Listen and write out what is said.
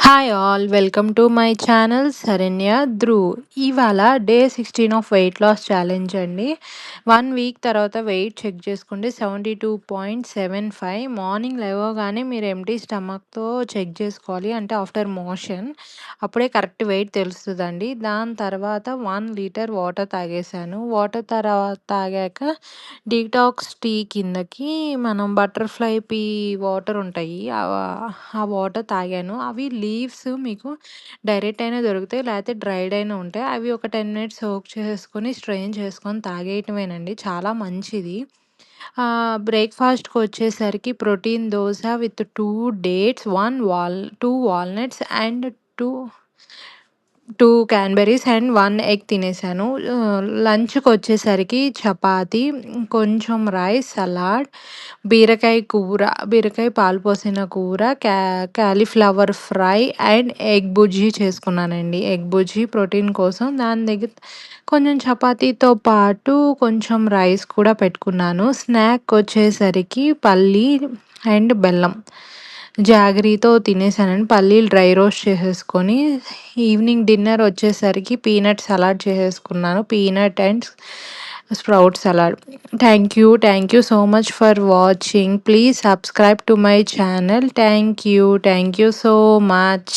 Hi all welcome to my channel Sharanya Dhruv. ఇవాళ day 16 of weight loss challenge అండి. 1 week తర్వాత weight check చేసుకుంటే 72.75. Morning లేవగానే మీరు ఎంటీ స్టమక్తో చెక్ చేసుకోవాలి, అంటే ఆఫ్టర్ మోషన్. అప్పుడే కరెక్ట్ వెయిట్ తెలుస్తుందండి. దాని తర్వాత 1 లీటర్ వాటర్ తాగేసాను. వాటర్ తర్వాత తాగాక డీటాక్స్ టీ కిందకి మనం బటర్ఫ్లై పీ వాటర్ ఉంటాయి, ఆ వాటర్ తాగాను. అవి లీవ్స్ మీకు డైరెక్ట్ అయినా దొరుకుతాయి, లేకపోతే డ్రైడ్ అయినా ఉంటాయి. అవి ఒక 10 minutes సోక్ చేసుకొని స్ట్రెయిన్ చేసుకొని తాగేయటమేనండి, చాలా మంచిది. బ్రేక్ఫాస్ట్కి వచ్చేసరికి protein dosa with 2 dates, 2 walnuts and two 2 cranberries and 1 egg తినేసాను. లంచ్‌కొచ్చేసరికి చపాతీ, కొంచెం రైస్, సలాడ్, బీరకాయ పాలు పోసిన కూర, cauliflower fry and egg bhurji చేసుకున్నానండి. ఎగ్ బుర్జీ ప్రోటీన్ కోసం. దాని దగ్గర కొంచెం చపాతీతో పాటు కొంచెం రైస్ కూడా పెట్టుకున్నాను. స్నాక్‌కొచ్చేసరికి పల్లి అండ్ బెల్లం జాగరీతో తినేసానండి. పల్లీలు డ్రై రోస్ట్ చేసేసుకొని, ఈవినింగ్ డిన్నర్ వచ్చేసరికి పీనట్ సలాడ్ చేసేసుకున్నాను. Peanut and sprout salad. Thank you so much for watching. Please subscribe to my channel. Thank you so much.